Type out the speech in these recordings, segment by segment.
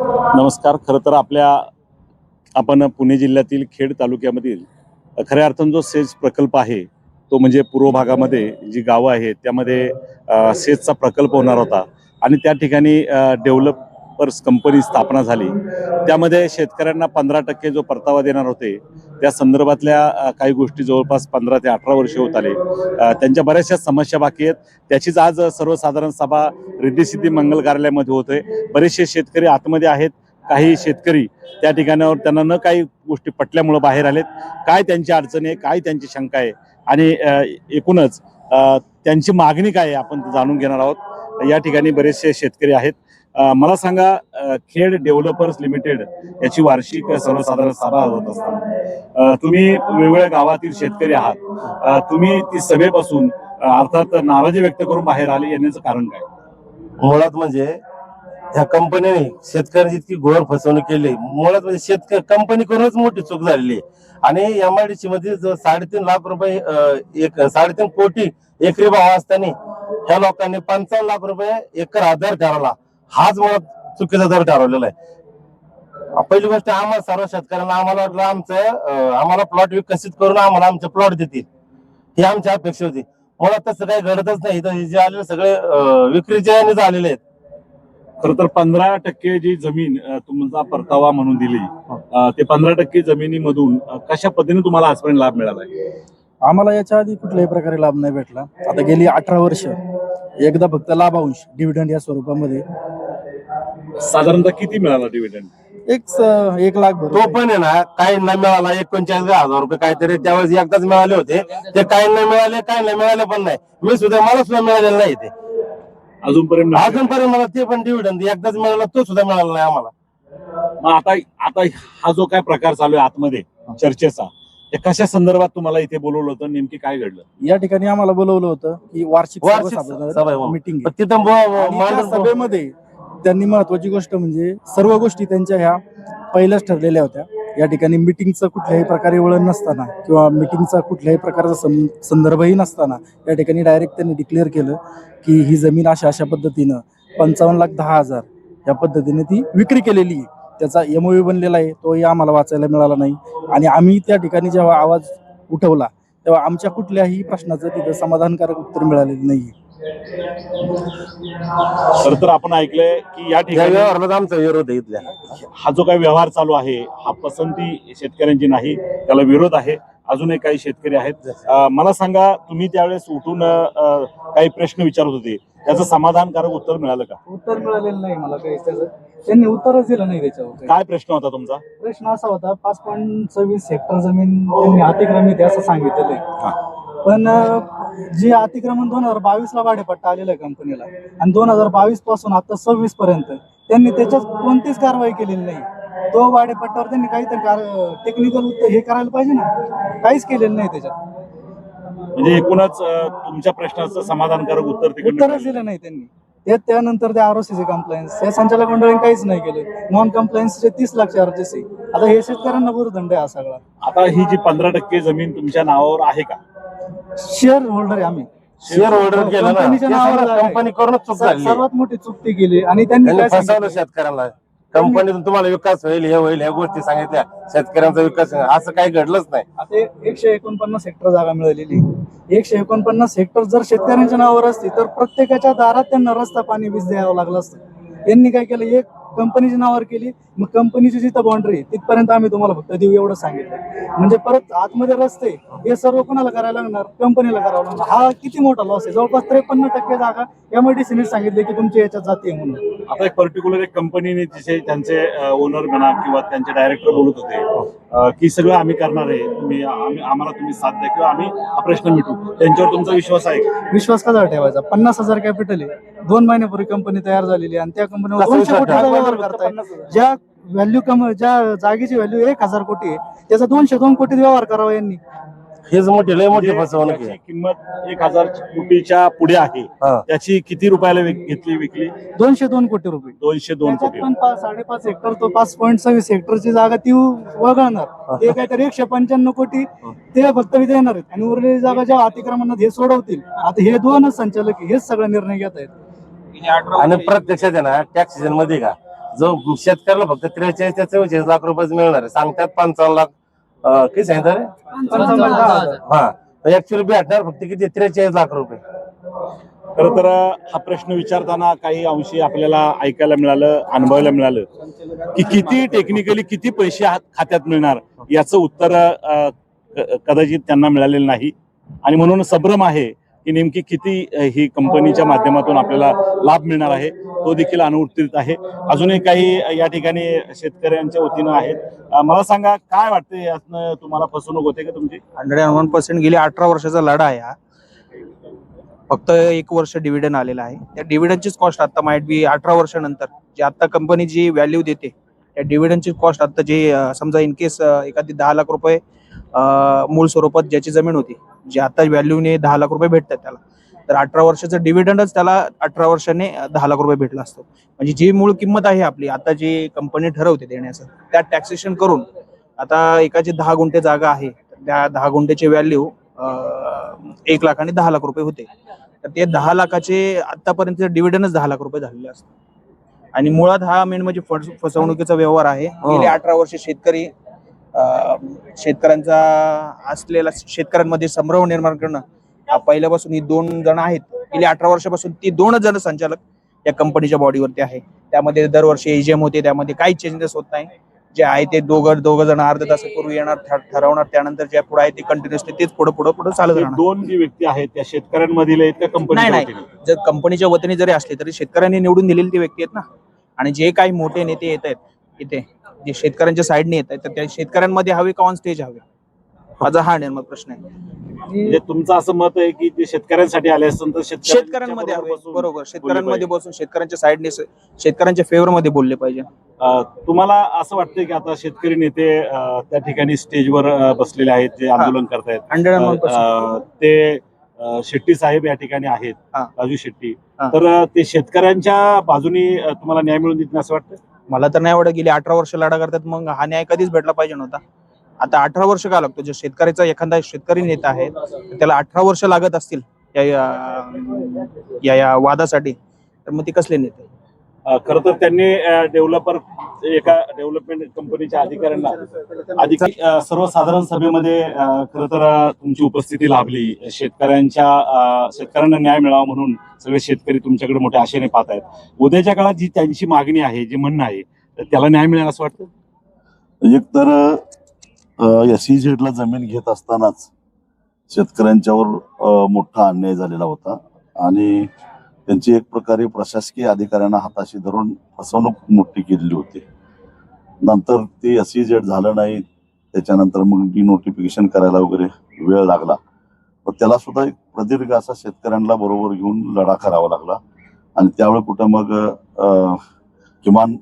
नमस्कार. खरं तर आपण पुणे जिल्ह्यातील खेड तालुक्यामधील खऱ्या अर्थानं जो सेच प्रकल्प आहे तो म्हणजे पूर्व भागामध्ये जी गावं आहेत त्यामध्ये सेचचा प्रकल्प होणार होता आणि त्या ठिकाणी डेव्हलपर्स कंपनी स्थापना झाली. त्यामध्ये शेतकऱ्यांना 15% जो परतावा देणार होते त्या संदर्भातल्या काही गोष्टी जवळपास 15 ते 18 वर्षे होत आले. त्यांच्या बऱ्याचशा समस्या बाकी आहेत. त्याचीच आज सर्वसाधारण सभा रिद्धी-सिद्धी मंगल कार्यालयामध्ये होते. बरेचसे शेतकरी आतमध्ये आहेत. काही शेतकरी त्या ठिकाणावर त्यांना न काही गोष्टी पटल्यामुळे बाहेर आलेत. काय त्यांची अडचण आहे, काय त्यांची शंका आहे आणि एकूणच त्यांची मागणी काय आहे आपण जाणून घेणार आहोत. या ठिकाणी बरेचसे शेतकरी आहेत. मला सांगा, खेड डेव्हलपर्स लिमिटेड याची वार्षिक सर्वसाधारण सभा होत असताना तुम्ही वेगवेगळ्या गावातील शेतकरी आहात. तुम्ही ती सभेपासून अर्थात नाराजी व्यक्त करून बाहेर आले, येण्याचं कारण काय? मुळात म्हणजे ह्या कंपनीने शेतकऱ्यांची इतकी घोर फसवणूक केली. मुळात म्हणजे शेतकरी कंपनी करूनच मोठी चूक झालेली आहे. आणि एमआयडीसी मध्ये जो 3.5 लाख रुपये 3.5 कोटी एकरी भाव असताना ह्या लोकांनी 55 लाख रुपये एकर आधार ठरवला. हाच मुळात चुकीचा दर ठरवलेला आहे. पहिली गोष्ट, आम्हाला सर्व शेतकऱ्यांना आम्हाला वाटलं आम्हाला प्लॉट विकसित करून आम्हाला आमचे प्लॉट देतील ही आमची अपेक्षा होती. मुळात तसं काही घडतच नाही. तर हे जे आलेले सगळे विक्रीच्या याने झालेले आहेत. खरं तर 15% जी जमीन तुमचा परतावा म्हणून दिली, ते 15% जमिनीमधून कशा पद्धतीने तुम्हाला आजपर्यंत लाभ मिळाला? आम्हाला याच्या आधी कुठल्याही प्रकारे लाभ नाही भेटला. आता गेली 18 वर्ष एकदा फक्त लाभांश डिव्हिडंड या स्वरूपामध्ये साधारणतः किती मिळाला डिव्हिडंड? 1 लाख तो पण आहे ना, काही नाही मिळाला. 39,000 रुपये काहीतरी त्यावेळेस एकदाच मिळाले होते. ते काही नाही मिळाले पण नाही. मला सुद्धा मिळालेलं नाही. ते अजूनपर्यंत मला ते पण डिव्हिडंड एकदाच मिळाला, तो सुद्धा मिळाला नाही आम्हाला. मग आता हा जो काय प्रकार चालू आहे आतमध्ये चर्चेचा, ते कशा संदर्भात तुम्हाला इथे बोलवलं होतं? नेमकी काय घडलं? या ठिकाणी आम्हाला बोलवलं होतं की वार्षिक सभा मीटिंग. तिथं सभेमध्ये त्यांनी महत्वाची गोष्ट म्हणजे सर्व गोष्टी त्यांच्या ह्या पहिल्याच ठरलेल्या होत्या. या ठिकाणी मीटिंगचं कुठल्याही प्रकारे वळण नसताना किंवा मीटिंगचा कुठल्याही प्रकारचा संदर्भही नसताना या ठिकाणी डायरेक्ट त्यांनी डिक्लेअर केलं की ही जमीन अशा पद्धतीनं 55,10,000 या पद्धतीने ती विक्री केलेली आहे. त्याचा MOU बनलेला आहे, तोही आम्हाला वाचायला मिळाला नाही. आणि आम्ही त्या ठिकाणी जेव्हा आवाज उठवला तेव्हा आमच्या कुठल्याही प्रश्नाचं तिथं समाधानकारक उत्तर मिळालेलं नाही. तर आपण ऐकलंय की या ठिकाणी आमचा विरोध आहे. इथल्या हा जो काही व्यवहार चालू आहे हा पसंती शेतकऱ्यांची नाही, त्याला विरोध आहे. अजूनही काही शेतकरी आहेत. मला सांगा, तुम्ही त्यावेळेस उठून काही प्रश्न विचारत होते, त्याचं समाधानकारक उत्तर मिळालं का? उत्तर मिळालेलं नाही मला काही. त्याचं त्यांनी उत्तरच दिलं नाही. त्याच्यावर काय प्रश्न होता तुमचा? प्रश्न असा होता, 5.26 हेक्टर जमीन त्यांनी अतिक्रमित आहे असं सांगितलेलं आहे. पण जे अतिक्रमण 2022 ला भाडेपट्टा आलेला आहे कंपनीला आणि 2022 पासून आता 26 पर्यंत त्यांनी त्याच्यात कोणतीच कारवाई केलेली नाही. तो भाडेपट्टावर त्यांनी काहीतरी टेक्निकल हे करायला पाहिजे ना, काहीच केलेलं नाही त्याच्यात. म्हणजे एकूणच तुमच्या प्रश्नाचं समाधानकारक उत्तरच दिलं नाही त्यांनी. त्यानंतर त्या ROC कंप्लायन्स या संचालक मंडळाने काहीच नाही केलं. नॉन कंप्लायन्सचे 30 लाख चार्जेस आहे. आता हे शेतकऱ्यांना भुर्दंड आहे हा सगळा. आता ही जी 15% जमीन तुमच्या नावावर आहे का? शेअर होल्डर आहे आम्ही. शेअर होल्डर केलं ना, कंपनी करूनच चूक झाली. सर्वात मोठी चूक ती केली. आणि त्यांनी काय फसवलं शेतकऱ्यांना. कंपनीतून तुम्हाला विकास होईल, हे होईल, ह्या गोष्टी सांगितल्या. शेतकऱ्यांचा विकास असं काही घडलंच नाही. आता 149 हेक्टर जागा मिळालेली. 149 हेक्टर जर शेतकऱ्यांच्या नावावर असती तर प्रत्येकाच्या दारात त्यांना रस्ता, पाणी, वीज द्यावं लागलं असतं. यांनी काय केलं, एक कंपनीच्या नावावर केली. मग कंपनीची जिथं बाउंड्री तिथपर्यंत आम्ही तुम्हाला फक्त देऊ एवढं सांगितलं. म्हणजे परत आतमध्ये रस्ते हे सर्व कोणाला करायला लागणार? कंपनीला करावं लागणार. हा किती मोठा लॉस आहे. जवळपास 53% जागा MIDCने सांगितले की तुमची याच्यात जाते म्हणून. आता एक पर्टिक्युलर एक कंपनीने तिथे त्यांचे ओनर म्हणा किंवा त्यांचे डायरेक्टर बोलत होते की सगळं आम्ही करणार आहे, आम्हाला तुम्ही साथ द्या किंवा आम्ही हा प्रश्न मिटू. त्यांच्यावर तुमचा विश्वास आहे का? विश्वास कसा ठेवायचा? 50,000 कॅपिटल आहे. 2 महिन्यापूर्वी कंपनी तयार झालेली आणि त्या कंपनीवर 200 कोटीचा व्यवहार करताय. ज्या ज्या जागेची व्हॅल्यू 1,000 कोटी आहे त्याचा 202 कोटी व्यवहार करावा यांनी. हेच लय मोठी फसवणूक आहे. किंमत 1,000 कोटीच्या पुढे आहे. त्याची किती रुपयाला विकली? 202 कोटी रुपये. 202 कोटी. 5.5 हेक्टर तो 5.26 हेक्टरची जागा ती वगळणार. ते काहीतरी 195 कोटी ते फक्त विधी येणार आहेत. आणि उरलेली जागा ज्या अतिक्रमणात हे सोडवतील. आता हे 2 संचालक हेच सगळा निर्णय घेत आहेत. आणि प्रत्यक्षात आहे ना, टॅक्सेशन मध्ये का जो शेतकऱ्याला फक्त 43 ते 44 लाख रुपये मिळणार आहे, सांगतात 55 लाख किती सांगितलं रे? 55,000. हा, ऍक्च्युअली भेटणार फक्त किती 43 लाख रुपये. खरं तर हा प्रश्न विचारताना काही अंशी आपल्याला ऐकायला मिळालं, अनुभवायला मिळालं की किती टेक्निकली किती पैसे खात्यात मिळणार याचं उत्तर कदाचित त्यांना मिळालेलं नाही, आणि म्हणून संभ्रम आहे की नेमकी किती ही कंपनीच्या माध्यमातून आपल्याला लाभ मिळणार आहे तो देखील अनुत्तरित आहे. अजूनही काही या ठिकाणी शेतकऱ्यांच्या वतीनं आहेत. मला सांगा, काय वाटतं, यातनं तुम्हाला फसवणूक होते का तुमची? 101% गेली 18 वर्षाचा लढा आहे हा. फक्त 1 वर्ष डिव्हिडंड आलेला आहे. त्या डिव्हिडंडचीच कॉस्ट आता माइट बी 18 वर्षानंतर जी आता कंपनी जी व्हॅल्यू देते त्या डिव्हिडंडची कॉस्ट आता जे समजा इन केस एखादी 10 लाख रुपये मूळ स्वरूपात ज्याची जमीन होती, जी आता व्हॅल्यूने 10 लाख रुपये भेटतात त्याला, तर 18 वर्षाचं डिव्हिडंडच त्याला 18 वर्षाने 10 लाख रुपये भेटला असतो. म्हणजे जी मूळ किंमत आहे आपली आता जी कंपनी ठरवते देण्याचं, त्या टॅक्सेशन करून आता एकाची 10 गुंठे जागा आहे, त्या 10 गुंठेची व्हॅल्यू 1 लाख आणि 10 लाख रुपये होते. तर ते 10 लाखाचे आतापर्यंत डिव्हिडंडच 10 लाख रुपये झालेले असतात. आणि मुळात हा मेन म्हणजे फसवणुकीचा व्यवहार आहे. गेली 18 वर्ष शेतकऱ्यांचा असलेला शेतकऱ्यांमध्ये संभ्रम निर्माण करणं हा पहिल्यापासून ही 2 जण आहेत. गेली 18 वर्षापासून ती 2 जण संचालक या कंपनीच्या बॉडीवरती आहे. त्यामध्ये दरवर्षी एजीएम होते, त्यामध्ये काही चेंजेस होत नाही. जे आहे ते दोघं जण अर्ध्या तासापूर्वी येणार, ठरवणार, त्यानंतर जे पुढे आहे ते कंटिन्युअसली तेच पुढे चालत राहणार. 2 जी व्यक्ती आहेत त्या शेतकऱ्यांमधील आहेत का कंपनीच्या नाही, वतीने? जर कंपनीच्या वतीने जरी असले तरी शेतकऱ्यांनी निवडून दिलेली ती व्यक्ती आहेत ना. आणि जे काही मोठे नेते येत आहेत इथे, जे शेतकऱ्यांच्या साईडने येत आहेत, तर त्या शेतकऱ्यांमध्ये हवे का ऑन स्टेज हवे, माझा हा निर्मळ प्रश्न आहे. म्हणजे तुमचं असं मत आहे की जे शेतकऱ्यांसाठी आले असतील तर शेतकऱ्यांमध्ये हवे, बरोबर, शेतकऱ्यांमध्ये बसून शेतकऱ्यांच्या साईडने शेतकऱ्यांच्या फेवर मध्ये बोलले पाहिजे. तुम्हाला असं वाटतंय की आता शेतकरी नेते त्या ठिकाणी स्टेजवर बसलेले आहेत, जे आंदोलन करतायत, 101%. ते शेट्टी साहेब या ठिकाणी आहेत, हा. राजू शेट्टी, हा. तर ते शेतकऱ्यांच्या बाजूनी तुम्हाला न्याय मिळवून देतील असं वाटतं? मला तर नाही वाटत. गेली 18 वर्ष लढा करतात, मग हा न्याय कधीच भेटला पाहिजे नव्हता. आता 18 वर्ष का लागतो? जो शेतकऱ्याचा एखादा शेतकरी नेता आहे त्याला 18 वर्ष लागत असतील या वादासाठी, तर मग ते कसले नेते? खरं तर त्यांनी एका डेव्हलपमेंट कंपनीच्या अधिकाऱ्यांना सर्वसाधारण सभेमध्ये खरं तर तुमची उपस्थिती लाभली. शेतकऱ्यांना न्याय मिळावा म्हणून सगळे शेतकरी तुमच्याकडे मोठ्या आशेने पाहत आहेत. उद्याच्या काळात जी त्यांची मागणी आहे, जे म्हणणं आहे, तर त्याला न्याय मिळेल असं वाटतं? एक तर SEZ ला जमीन घेत असतानाच शेतकऱ्यांच्यावर मोठा अन्याय झालेला होता आणि त्यांची एक प्रकारे प्रशासकीय अधिकाऱ्यांना हाताशी धरून फसवणूक मोठी केलेली होती. नंतर ते SEZ झालं नाही, त्याच्यानंतर मग डिनोटिफिकेशन करायला वगैरे वेळ लागला. तर त्याला सुद्धा एक प्रदीर्घ असा शेतकऱ्यांना बरोबर घेऊन लढा करावा लागला आणि त्यावेळी कुठं मग किमान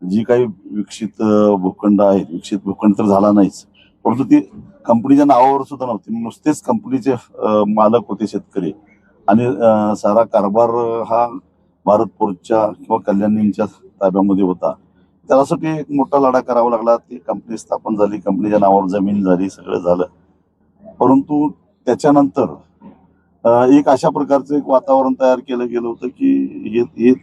जी काही विकसित भूखंड आहेत, विकसित भूखंड तर झाला नाहीच, परंतु ती कंपनीच्या नावावर सुद्धा नव्हती. नुसतेच कंपनीचे मालक होते शेतकरी आणि सारा कारभार हा भारत फोर्जच्या किंवा कल्याणींच्या ताब्यामध्ये होता. त्यासाठी एक मोठा लढा करावा लागला. ती कंपनी स्थापन झाली, कंपनीच्या नावावर जमीन झाली, सगळं झालं. परंतु त्याच्यानंतर एक अशा प्रकारचं एक वातावरण तयार केलं गेलं होतं की हे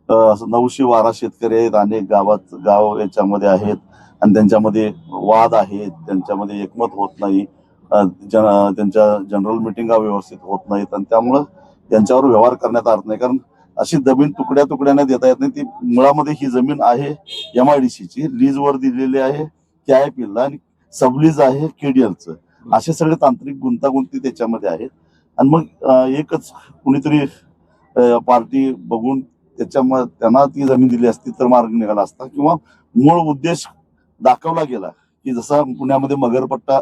912 शेतकरी आहेत, अनेक गाव याच्यामध्ये आहेत आणि त्यांच्यामध्ये वाद आहेत, त्यांच्यामध्ये एकमत होत नाही, त्यांच्या जनरल मिटिंगा व्यवस्थित होत नाहीत आणि त्यामुळं त्यांच्यावर व्यवहार करण्यात अर्थ नाही. कारण अशी जमीन तुकड्या तुकड्याने देता येत नाही. ती मुळामध्ये ही जमीन आहे MIDCची, लीजवर दिलेली आहे KIPला आणि सबलीज आहे KDLचं. असे सगळे तांत्रिक गुंतागुंती त्याच्यामध्ये आहेत आणि मग एकच कुणीतरी पार्टी बघून त्यांना ती जमीन दिली असती तर मार्ग निघाला असता किंवा मूळ उद्देश दाखवला गेला की जसा पुण्यामध्ये मगरपट्टा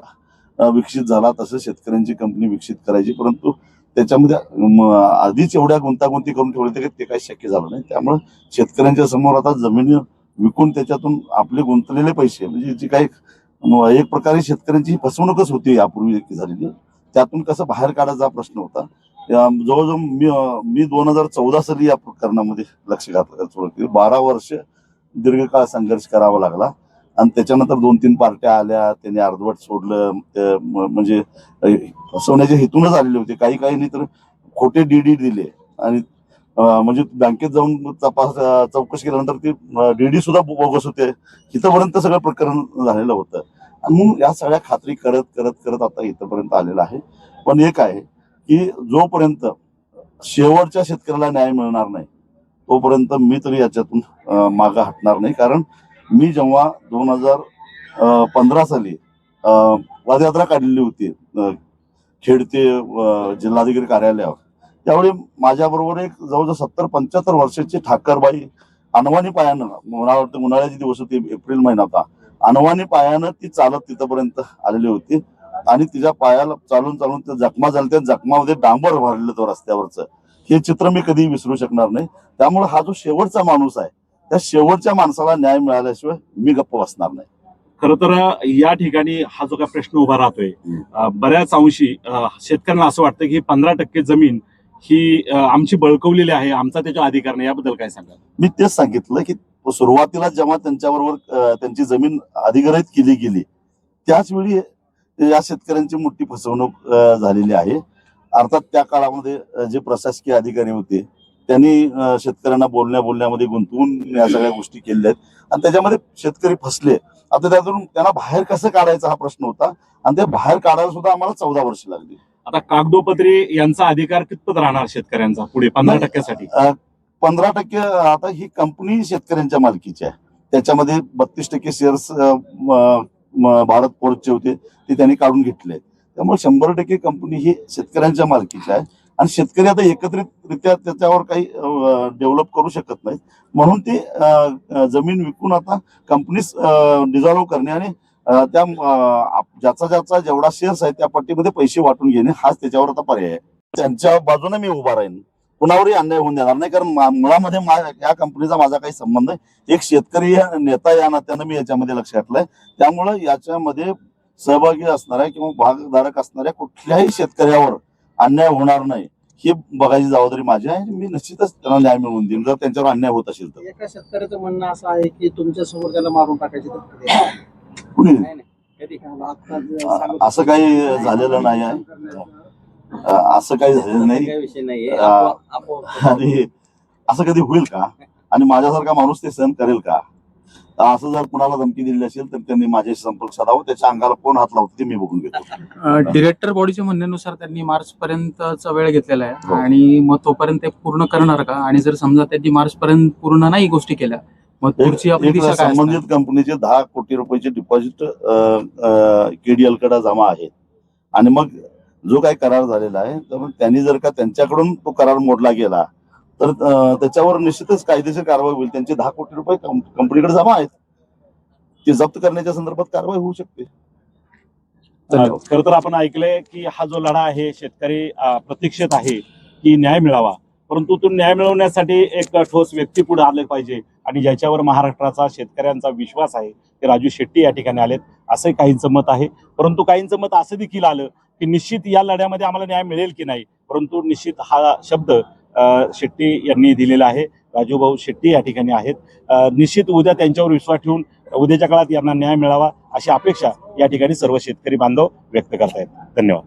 विकसित झाला तसं शेतकऱ्यांची कंपनी विकसित करायची, परंतु त्याच्यामध्ये आधीच एवढ्या गुंतागुंती करून ठेवले ते काही शक्य झालं नाही. त्यामुळे शेतकऱ्यांच्या समोर आता जमिनी विकून त्याच्यातून आपले गुंतलेले पैसे, म्हणजे जी काही एक प्रकारे शेतकऱ्यांची फसवणूकच होती यापूर्वी झालेली, त्यातून कसं बाहेर काढायचा प्रश्न होता. जवळजवळ मी 2014 साली या प्रकरणामध्ये लक्ष घातलं. 12 वर्ष दीर्घकाळ संघर्ष करावा लागला आणि त्याच्यानंतर 2-3 पार्ट्या आल्या, त्यांनी अर्धवट सोडलं. म्हणजे फसवण्याच्या हेतूनच आलेले होते. काही नाही तर खोटे DD दिले आणि म्हणजे बँकेत जाऊन चौकशी केल्यानंतर ती डीडी सुद्धा बोगस होते, इथंपर्यंत सगळं प्रकरण झालेलं होतं. आणि मग या सगळ्या खात्री करत करत करत आता इथंपर्यंत आलेलं आहे. पण एक आहे की जोपर्यंत शेवटच्या शेतकऱ्याला न्याय मिळणार नाही तोपर्यंत मी तरी याच्यातून मागं हटणार नाही. कारण मी जेव्हा 2015 साली पदयात्रा काढलेली होती खेड ते जिल्हाधिकारी कार्यालयावर, त्यावेळी माझ्याबरोबर एक जवळजवळ 70-75 वर्षाची ठाकरबाई अनवाणी पायानं, मला वाटतं उन्हाळ्याचे दिवस होते, एप्रिल महिना होता, अनवाणी पायानं ती चालत तिथपर्यंत आलेली होती. आणि तिच्या पायाला चालून चालून त्या जखमा झाल्या, त्या जखमामध्ये डांबर भरलेलं तो रस्त्यावरचं, हे चित्र मी कधी विसरू शकणार नाही. त्यामुळे हा जो शेवटचा माणूस आहे, त्या शेवटच्या माणसाला न्याय मिळाल्याशिवाय मी गप्प बसणार नाही. खरं तर या ठिकाणी हा जो काही प्रश्न उभा राहतोय, बऱ्याच अंशी शेतकऱ्यांना असं वाटतं की 15% जमीन ही आमची बळकवलेली आहे, आमचा त्याचा अधिकार नाही. याबद्दल काय सांगा? मी तेच सांगितलं की सुरुवातीला जेव्हा त्यांच्याबरोबर त्यांची जमीन अधिग्रहित केली गेली त्याच वेळी या शेतकऱ्यांची मोठी फसवणूक झालेली आहे. अर्थात त्या काळामध्ये जे प्रशासकीय अधिकारी होते त्यांनी शेतकऱ्यांना बोलण्यामध्ये गुंतवून या सगळ्या गोष्टी केलेल्या आहेत आणि त्याच्यामध्ये शेतकरी फसले. आता त्यातून त्यांना बाहेर कसं काढायचा हा प्रश्न होता आणि ते बाहेर काढायला सुद्धा आम्हाला 14 वर्ष लागली. आता कागदोपत्री यांचा अधिकार कितपत राहणार शेतकऱ्यांचा पुढे 15%साठी? 15% आता ही कंपनी शेतकऱ्यांच्या मालकीची आहे. त्याच्यामध्ये 32% शेअर्स भारत फोर्जचे होते ते त्यांनी काढून घेतले. त्यामुळे 100% कंपनी ही शेतकऱ्यांच्या मालकीची आहे आणि शेतकरी आता एकत्रितरित्या त्याच्यावर काही डेव्हलप करू शकत नाही. म्हणून ती जमीन विकून आता कंपनी डिझॉल्व्ह करणे आणि त्या ज्याचा जेवढा शेअर्स आहे त्या पट्टीमध्ये पैसे वाटून घेणे हाच त्याच्यावर आता पर्याय आहे. त्यांच्या बाजूने मी उभा राहीन, कुणावरही अन्याय होऊन देणार नाही. कारण मुळामध्ये या कंपनीचा माझा काही संबंध नाही. एक शेतकरी नेता या नात्यानं मी याच्यामध्ये लक्ष घातलंय. त्यामुळे याच्यामध्ये सहभागी असणाऱ्या किंवा भागधारक असणाऱ्या कुठल्याही शेतकऱ्यावर अन्याय होणार नाही ही बघायची जबाबदारी माझी आहे. मी निश्चितच त्यांना न्याय मिळवून देईन जर त्यांच्यावर अन्याय होत असेल तर. एका शेतकऱ्याचं म्हणणं असं आहे की तुमच्या समोर त्याला मारून टाकायचे कुणी असं काही झालेलं नाही आहे. असं काही झालेलं नाही विषय नाहीये. आणि असं कधी होईल का? आणि माझ्यासारखा माणूस ते सहन करेल का? असं जर कुणाला धमकी दिली असेल तर त्यांनी माझ्याशी संपर्क साधावा. त्याच्या अंगाला कोण हात लावतो ते मी बघून घेतो. डिरेक्टर बॉडीच्या म्हणण्यानुसार त्यांनी मार्च पर्यंतचा वेळ घेतलेला आहे हो. आणि मग तोपर्यंत ते पूर्ण करणार का? आणि जर समजा त्यांनी मार्च पर्यंत पूर्ण नाही गोष्टी केल्या मग पुढची आपली दिशा काय असणार? संबंधित कंपनीचे 10 कोटी रुपयाचे डिपॉझिट KDL कडे जमा आहेत आणि मग जो काही करार झालेला आहे तर त्यांनी जर का त्यांच्याकडून तो करार मोडला गेला तर त्याच्यावर निश्चितच कायदेशीर कारवाई होईल. त्यांचे 10 कोटी रुपये कंपनीकडे जमा आहेत, ते जप्त करण्याच्या संदर्भात कारवाई होऊ शकते. खरं तर आपण ऐकलंय की हा जो लढा आहे शेतकरी प्रतीक्षेत आहे की न्याय मिळावा, परंतु तो न्याय मिळवण्यासाठी एक ठोस व्यक्ती पुढे आले पाहिजे आणि ज्याच्यावर महाराष्ट्राचा शेतकऱ्यांचा विश्वास आहे ते राजू शेट्टी या ठिकाणी आलेत असं काहींचं मत आहे. परंतु काहींचं मत असं देखील आलं की निश्चित या लढ्यामध्ये आम्हाला न्याय मिळेल की नाही, परंतु निश्चित हा शब्द शेट्टी यांनी दिलेला आहे. राजूभाऊ शेट्टी या ठिकाणी आहेत. निश्चित उद्या त्यांच्यावर विश्वास ठेवून उद्याच्या काळात यांना न्याय मिळावा अशी अपेक्षा या ठिकाणी सर्व शेतकरी बांधव व्यक्त करतायत. धन्यवाद.